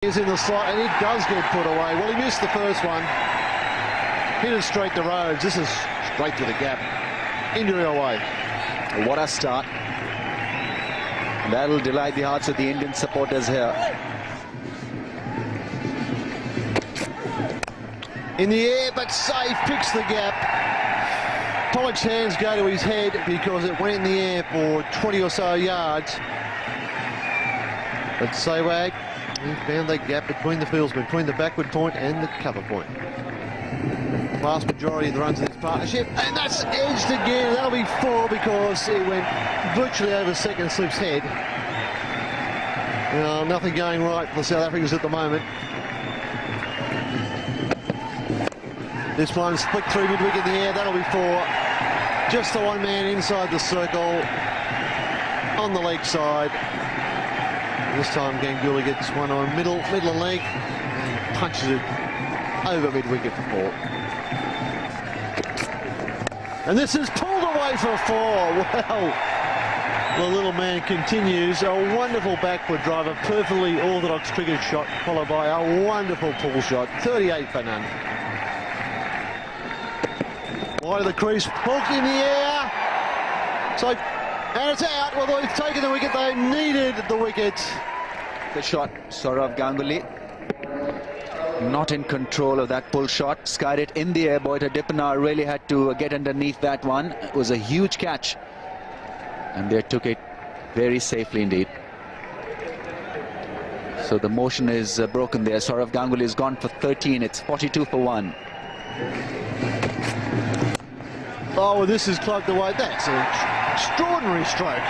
Is in the slot, and it does get put away. Well, he missed the first one. Hit it straight to Rhodes. This is straight to the gap. Into away. What a start. That'll delight the hearts of the Indian supporters here. In the air, but safe. Picks the gap. Pollock's hands go to his head because it went in the air for 20 or so yards. But Sehwag, he found that gap between the fieldsmen, between the backward point and the cover point. Vast majority of the runs in this partnership, and that's edged again. That'll be 4 because it went virtually over second slip's head. Nothing going right for the South Africans at the moment. This one's flicked through mid-wicket in the air. That'll be 4. Just the one man inside the circle on the leg side. This time Ganguly gets one on middle and leg and punches it over mid-wicket for 4. And this is pulled away for 4. Well, the little man continues. A wonderful backward driver, perfectly orthodox cricket shot, followed by a wonderful pull shot. 38 for none. Wide of the crease, hooked in the air. So, and it's out. Well, they've taken the wicket. They needed the wicket. The shot, Sourav Ganguly. Not in control of that pull shot. Skied it in the air. Boyd Dippenaar really had to get underneath that one. It was a huge catch. And they took it very safely indeed. So the motion is broken there. Sourav Ganguly is gone for 13. It's 42 for 1. Oh, well, this is clubbed away. That's an extraordinary stroke.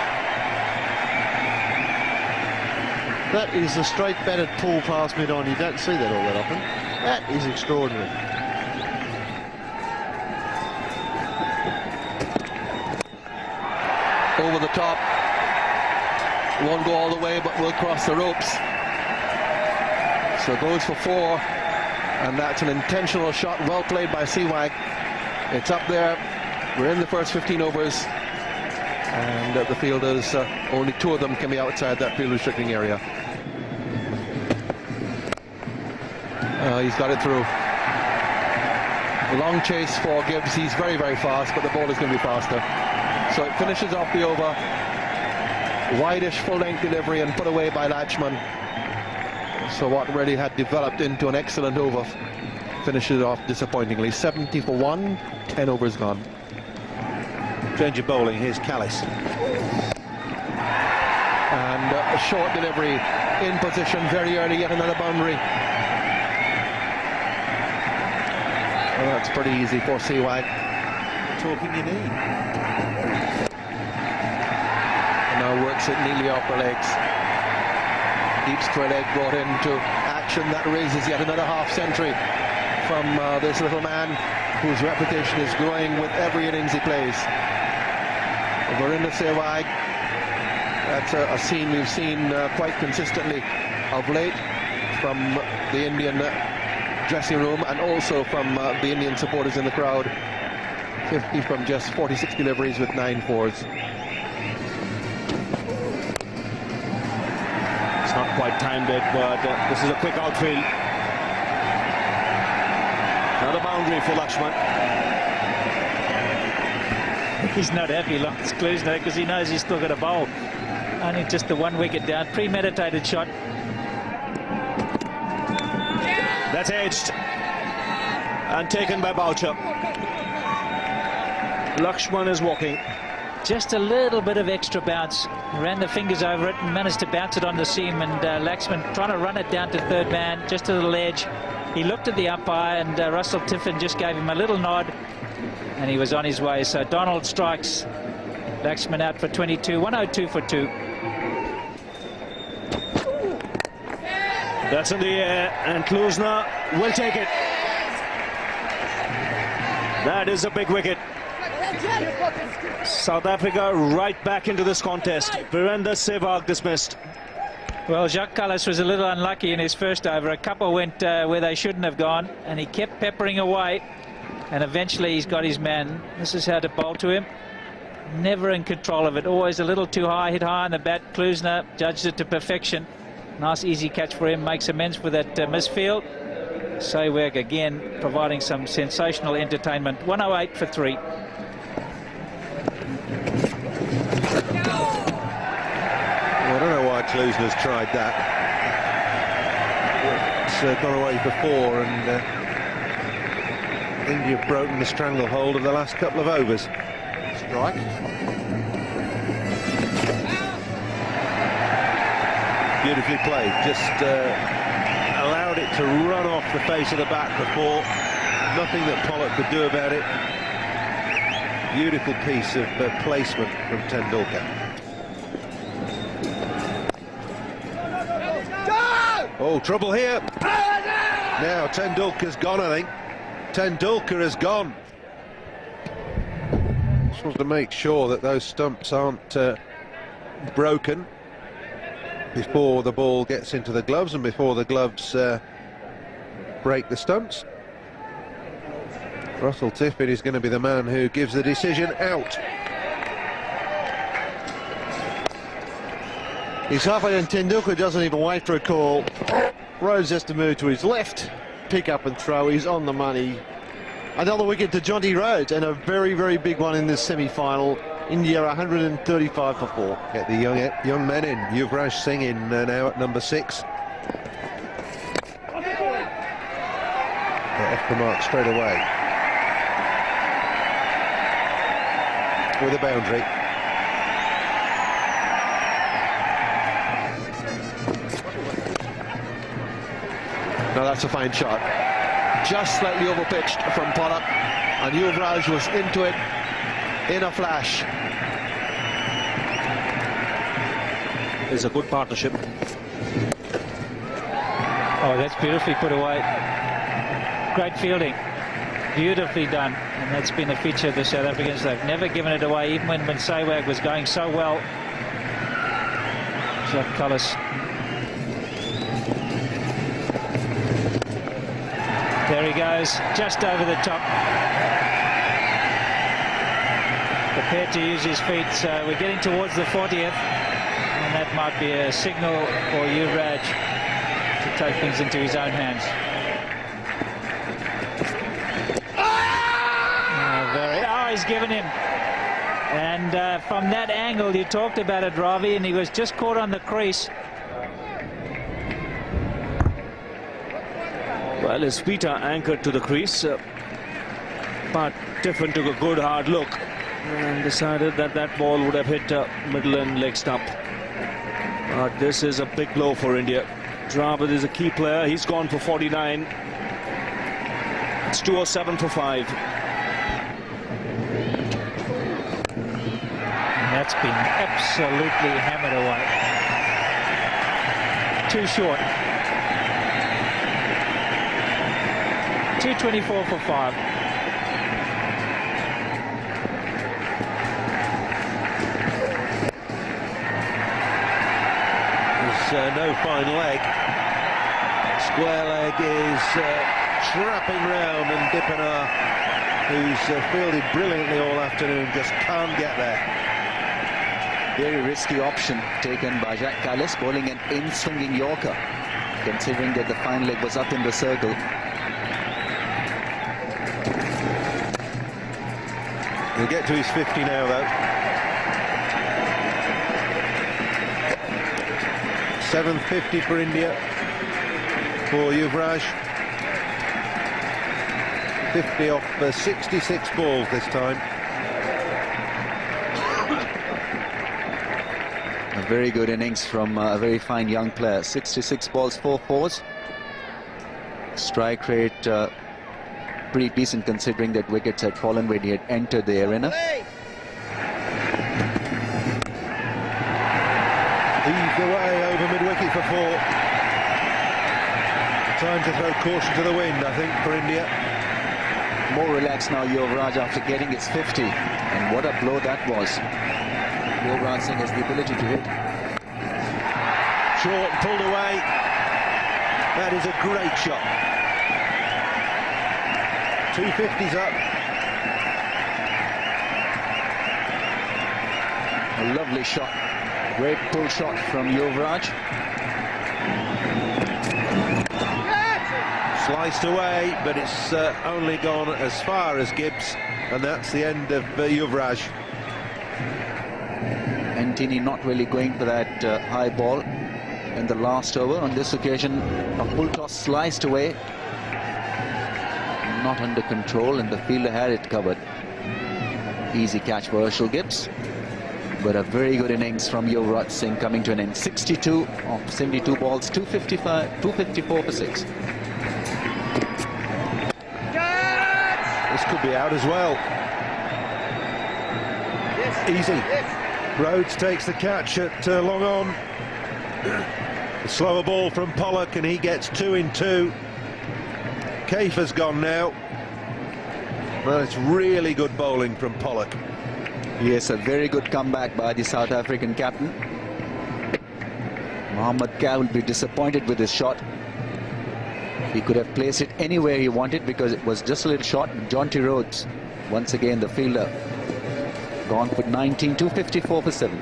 That is a straight batted pull past mid-on. You don't see that all that often. That is extraordinary. Over the top. Won't go all the way, but will cross the ropes. So goes for 4. And that's an intentional shot. Well played by Sehwag. It's up there. We're in the first 15 overs. And the fielders, only 2 of them can be outside that field restricting area. He's got it through. A long chase for Gibbs. He's very, very fast, but the ball is going to be faster. So it finishes off the over. Wide-ish full-length delivery and put away by Latchman. So what really had developed into an excellent over finishes off disappointingly. 70 for 1, 10 overs gone. Change of bowling, here's Callis. And a short delivery in position very early, yet another boundary. Well, that's pretty easy for Sehwag. Talking you need. And now works it neatly off the legs. Deep square leg brought into action. That raises yet another half-century from this little man whose reputation is growing with every innings he plays. Virender Sehwag, that's a scene we've seen quite consistently of late from the Indian dressing room and also from the Indian supporters in the crowd. 50 from just 46 deliveries with 9 fours. It's not quite timed it, but this is a quick outfield. Another boundary for Lakshman. He's not happy, Lance Klusener, because he knows he's still got a bowl. Only just the 1 wicket down. Premeditated shot. That's edged and taken by Boucher. Lakshman is walking. Just a little bit of extra bounce. Ran the fingers over it and managed to bounce it on the seam. And Lakshman trying to run it down to third man, just to the ledge. He looked at the umpire, and Russell Tiffin just gave him a little nod. And he was on his way. So Donald strikes. Lakshman out for 22. 102 for 2. That's in the air, and Klusener will take it. That is a big wicket. South Africa right back into this contest. Virender Sehwag dismissed. Well, Jacques Kallis was a little unlucky in his first over. A couple went where they shouldn't have gone, and he kept peppering away. And eventually he's got his man. This is how to bowl to him. Never in control of it. Always a little too high, hit high on the bat. Klusener judged it to perfection. Nice easy catch for him, makes amends for that misfield. Sehwag again providing some sensational entertainment. 108 for 3. I don't know why Klusener's tried that. It's gone away before, and India have broken the stranglehold of the last couple of overs. Strike. Beautifully played. Just allowed it to run off the face of the bat before. Nothing that Pollock could do about it. Beautiful piece of placement from Tendulkar. Oh, trouble here. Now Tendulkar's gone, I think. Tendulkar has gone. Just wants to make sure that those stumps aren't broken before the ball gets into the gloves and before the gloves break the stumps. Russell Tiffin is going to be the man who gives the decision out. He's halfway and Tendulkar doesn't even wait for a call. Rhodes has to move to his left, pick up and throw. He's on the money. Another wicket to Jonty Rhodes, and a very, very big one in this semi-final. India 135 for 4. Get the young men in. Yuvraj Singh in now at number 6. Off the mark straight away. With a boundary. Now that's a fine shot. Just slightly overpitched from Pollock, and Yuvraj was into it in a flash. It's a good partnership. Oh, that's beautifully put away. Great fielding. Beautifully done. And that's been a feature of the South Africans. They've never given it away, even when Sehwag was going so well. Jack Cullis. There he goes, just over the top. Prepared to use his feet, so we're getting towards the 40th. And that might be a signal for Yuvraj to take things into his own hands. He's given him. And from that angle, you talked about it, Ravi, and he was just caught on the crease. Well, his feet are anchored to the crease, but Tiffin took a good hard look and decided that that ball would have hit middle and leg stump. But this is a big blow for India. Dravid is a key player. He's gone for 49. It's 207 for 5. That's been absolutely hammered away. Too short. 224 for 5. There's no fine leg. Square leg is trapping round, and Dippenar, who's fielded brilliantly all afternoon, just can't get there. Very risky option taken by Jack Cullis, bowling an in-swinging Yorker, considering that the fine leg was up in the circle. He'll get to his 50 now, though. 750 for India, for Yuvraj. 50 off 66 balls this time. A very good innings from a very fine young player. 66 balls, 4 fours. Strike rate pretty decent considering that wickets had fallen when he had entered the arena. Heaved away over mid-wicket for 4. Time to throw caution to the wind, I think, for India. More relaxed now, Yuvraj, after getting his 50. And what a blow that was. Yuvraj Singh has the ability to hit. Short, pulled away. That is a great shot. 250's up. A lovely shot. Great pull shot from Yuvraj. Sliced away, but it's only gone as far as Gibbs, and that's the end of Yuvraj. Antony not really going for that high ball in the last over. On this occasion, a full toss sliced away. Not under control, and the fielder had it covered. Easy catch for Herschel Gibbs. But a very good innings from Yuvraj Singh, coming to an end. 62 of 72 balls, 254 for 6. This could be out as well. Easy. Rhodes takes the catch at long on. A slower ball from Pollock, and he gets 2 in 2. Kafer's gone now. Well, it's really good bowling from Pollock. Yes, a very good comeback by the South African captain. Mohammad Kah will be disappointed with his shot. He could have placed it anywhere he wanted because it was just a little short. Jonty Rhodes, once again the fielder, gone for 19, 254 for 7.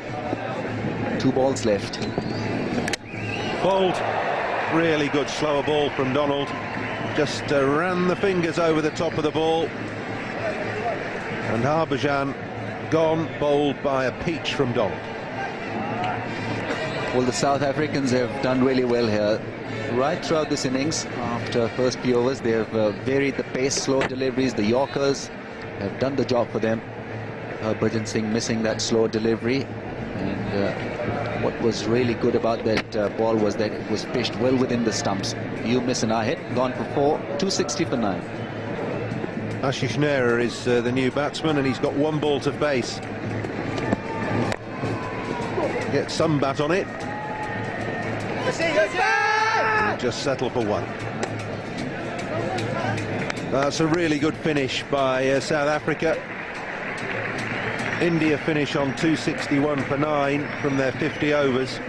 2 balls left. Bowled. Really good slower ball from Donald. Just ran the fingers over the top of the ball. And Harbhajan gone, bowled by a peach from Donald. Well, the South Africans have done really well here. Right throughout this innings, after first few overs, they have varied the pace, slow deliveries. The Yorkers have done the job for them. Harbhajan Singh missing that slow delivery. And what was really good about that ball was that it was pitched well within the stumps. You miss and I hit, gone for 4, 260 for 9. Ashish Nehra is the new batsman, and he's got 1 ball to face. Get some bat on it. Just settle for 1. That's a really good finish by South Africa. India finish on 261 for 9 from their 50 overs.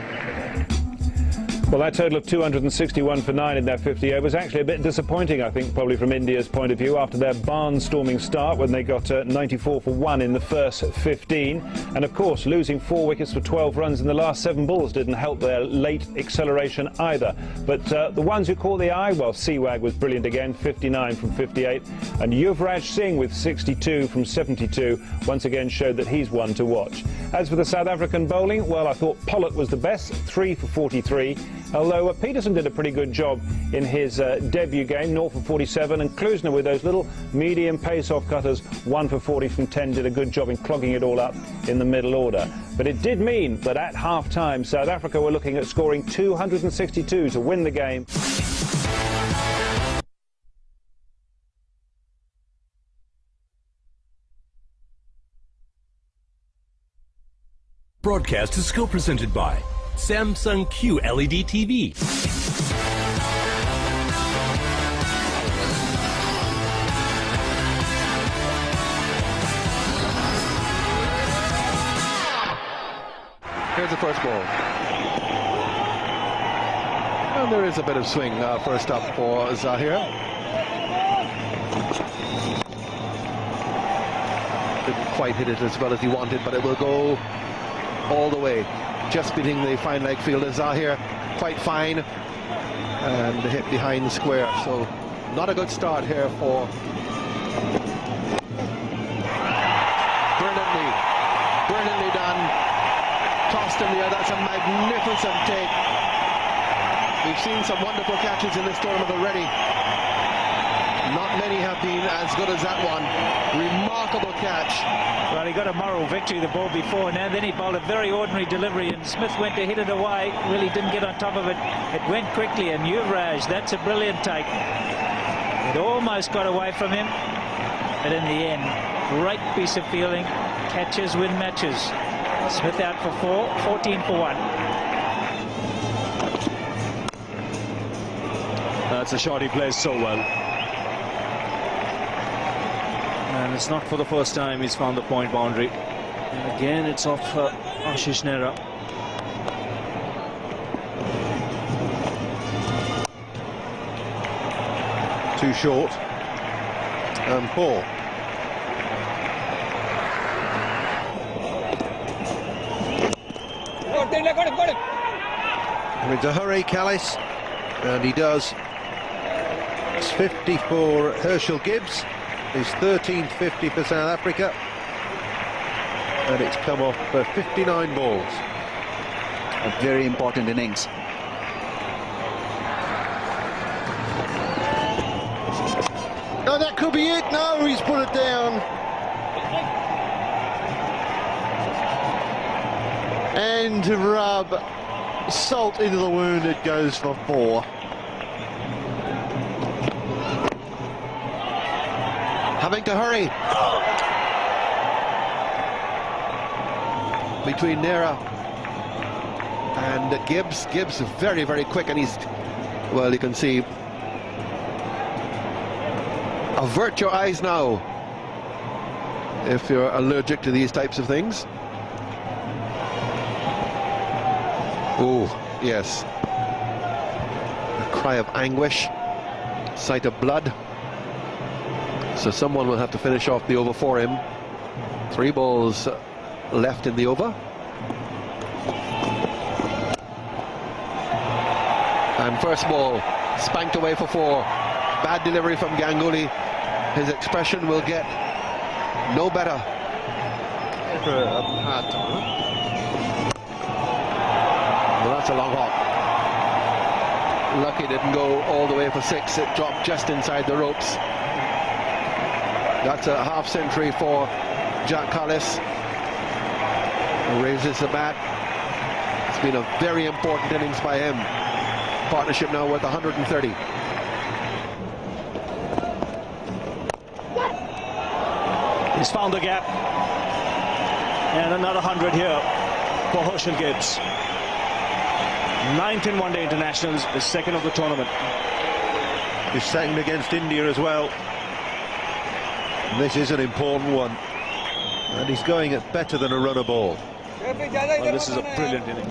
Well, that total of 261 for 9 in their 50 overs actually a bit disappointing, I think, probably from India's point of view, after their barnstorming start when they got 94 for 1 in the first 15. And of course, losing 4 wickets for 12 runs in the last 7 balls didn't help their late acceleration either. But the ones who caught the eye, well, Sehwag was brilliant again, 59 from 58. And Yuvraj Singh with 62 from 72 once again showed that he's one to watch. As for the South African bowling, well, I thought Pollock was the best, 3 for 43. Although Peterson did a pretty good job in his debut game, 0 for 47, and Klusner with those little medium pace-off cutters, 1 for 40 from 10, did a good job in clogging it all up in the middle order. But it did mean that at half-time, South Africa were looking at scoring 262 to win the game. Broadcast is still presented by Samsung QLED TV. Here's the first ball. And there is a bit of swing first up for Zahir. Didn't quite hit it as well as he wanted, but it will go all the way. Just beating the fine leg fielder Zahir, quite fine, and hit behind the square. So not a good start here for brilliantly done. Tossed in the air. That's a magnificent take. We've seen some wonderful catches in this tournament already. Not many have been as good as that one. Remarkable catch. Well, he got a moral victory the ball before now. Then he bowled a very ordinary delivery, and Smith went to hit it away. Really didn't get on top of it. It went quickly, and Yuvraj, that's a brilliant take. It almost got away from him, but in the end, great piece of fielding. Catches win matches. Smith out for 4, 14 for 1. That's a shot he plays so well. And it's not for the first time he's found the point boundary. And again, it's off Ashish Nehra. Too short. And 4. Into hurry, Callis, and he does. It's 50 for Herschel Gibbs, his 13th 50 for South Africa, and it's come off 59 balls. A very important innings. Oh, that could be it. No, he's put it down. And to rub salt into the wound, it goes for 4. Having to hurry. Between Nera and Gibbs. Gibbs very, very quick, and he's, well, you can see. Avert your eyes now if you're allergic to these types of things. Oh, yes. A cry of anguish, sight of blood. So someone will have to finish off the over for him. 3 balls left in the over. And first ball spanked away for 4. Bad delivery from Ganguly. His expression will get no better. Well, that's a long hop. Lucky didn't go all the way for 6. It dropped just inside the ropes. That's a half century for Jack Callis. Raises the bat. It's been a very important innings by him. Partnership now worth 130. He's found the gap. And another 100 here for Herschel Gibbs. 9th in one-day internationals, the 2nd of the tournament. His 2nd against India as well. This is an important one, and he's going at better than a run a ball. Well, this is a brilliant inning.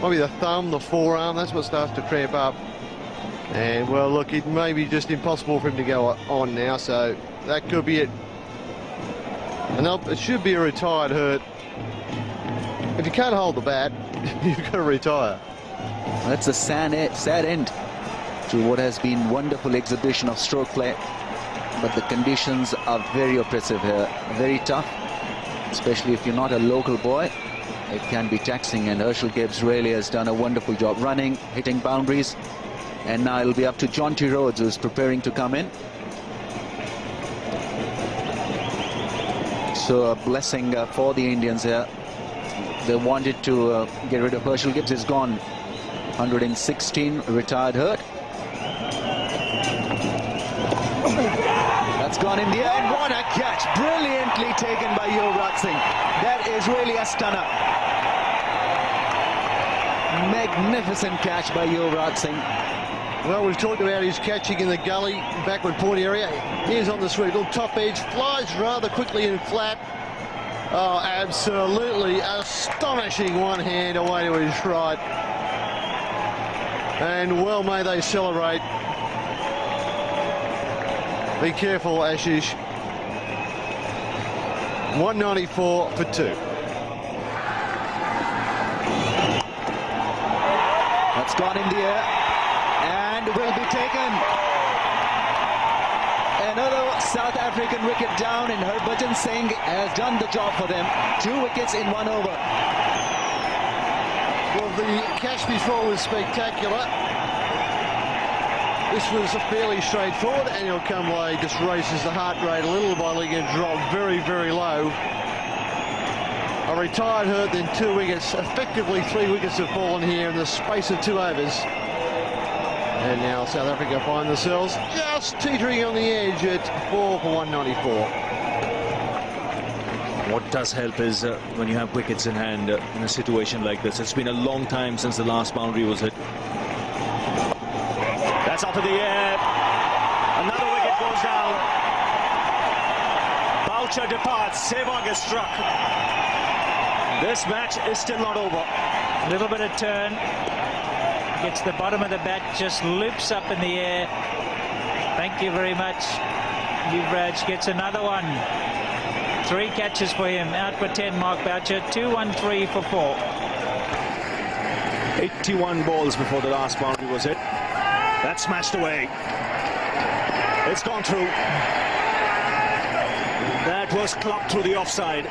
Probably the thumb, the forearm, that's what starts to cramp up. And, well, look, it may be just impossible for him to go on now, so that could be it. And it should be a retired hurt. If you can't hold the bat, you've got to retire. That's a sad end to what has been wonderful exhibition of stroke play. But the conditions are very oppressive here, very tough, especially if you're not a local boy. It can be taxing, and Herschel Gibbs really has done a wonderful job running, hitting boundaries. And now it'll be up to Jonty Rhodes, who's preparing to come in. So a blessing for the Indians here. They wanted to get rid of Herschel Gibbs. He's gone. 116, retired hurt. That's gone in the air, and what a catch! Brilliantly taken by Yuvraj Singh. That is really a stunner. Magnificent catch by Yuvraj Singh. Well, we've talked about his catching in the gully, backward point area. Here's on the sweep, little top edge, flies rather quickly and flat. Oh, absolutely astonishing one hand away to his right. And well may they celebrate. Be careful, Ashish. 194 for 2. That's gone in the air and will be taken. Another South African wicket down, and Harbhajan Singh has done the job for them. 2 wickets in 1 over. Well, the catch before was spectacular. This was fairly straightforward. Anil Kumble just races the heart rate a little by letting it drop very, very low. A retired hurt, then 2 wickets. Effectively 3 wickets have fallen here in the space of 2 overs. And now South Africa find themselves just teetering on the edge at 4 for 194. What does help is when you have wickets in hand in a situation like this. It's been a long time since the last boundary was hit. That's up in the air. Another wicket goes down. Boucher departs. Sehwag is struck. This match is still not over. A little bit of turn. Gets the bottom of the bat, just loops up in the air. Thank you very much. Yuvraj gets another one. 3 catches for him. Out for 10, Mark Boucher. 2-1-3 for 4. 81 balls before the last boundary was hit. That smashed away. It's gone through. That was clocked through the offside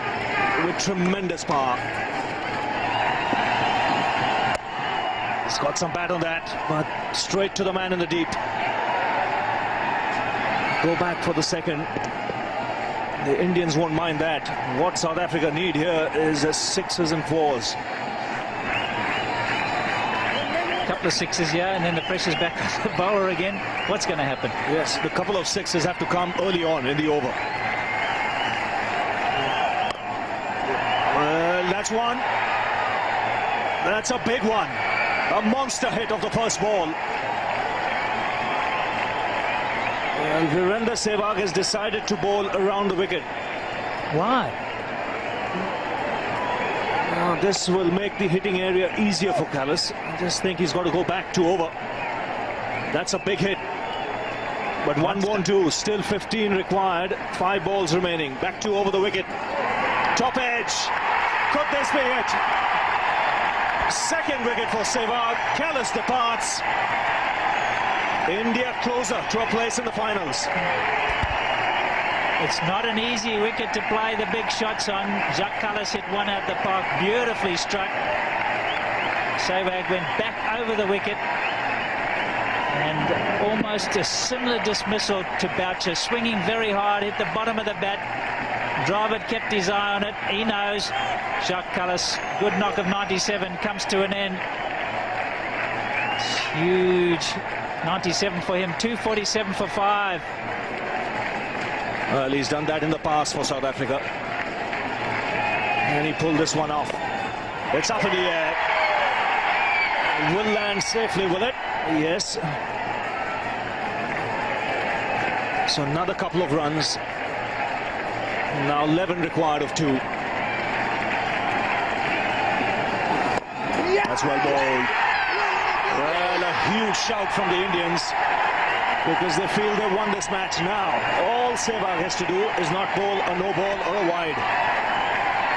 with tremendous power. He's got some bat on that, but straight to the man in the deep. Go back for the second. The Indians won't mind that. What South Africa need here is sixes and fours. Couple of sixes here, and then the pressure's back on the bowler again. What's going to happen? Yes, the couple of sixes have to come early on in the over. Well, that's one. That's a big one. A monster hit of the first ball. And Virender Sehwag has decided to bowl around the wicket. Why? Now, this will make the hitting area easier for Kallis. I just think he's got to go back to over. That's a big hit. But one won't do. Still 15 required. 5 balls remaining. Back to over the wicket. Top edge. Could this be it? Second wicket for Sehwag. Kallis departs. India closer to a place in the finals. It's not an easy wicket to play the big shots on. Jacques Kallis hit one out the park, beautifully struck. Sehwag went back over the wicket. And almost a similar dismissal to Boucher, swinging very hard, hit the bottom of the bat. Dravid kept his eye on it. He knows. Jacques Kallis, good knock of 97, comes to an end. Huge 97 for him, 247 for 5. Well, he's done that in the past for South Africa. And he pulled this one off. It's up in the air. Will land safely, will it? Yes. So another couple of runs. Now 11 required of 2. That's well bowled. Well, a huge shout from the Indians, because they feel they've won this match now. All Sehwag has to do is not bowl a no ball or a wide.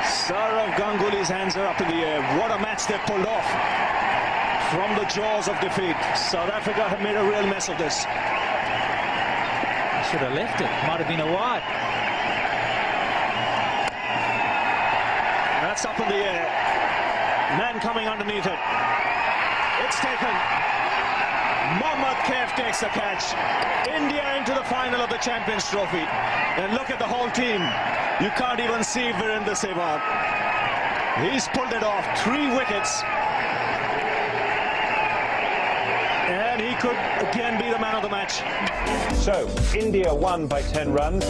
Sourav Ganguly's hands are up in the air. What a match they've pulled off from the jaws of defeat. South Africa have made a real mess of this. Should have left it. Might have been a wide. That's up in the air. Man coming underneath it. It's taken. Mohammad Kaif takes the catch. India into the final of the Champions Trophy. And look at the whole team. You can't even see Virender Sehwag. He's pulled it off. 3 wickets. And he could again be the man of the match. So, India won by 10 runs.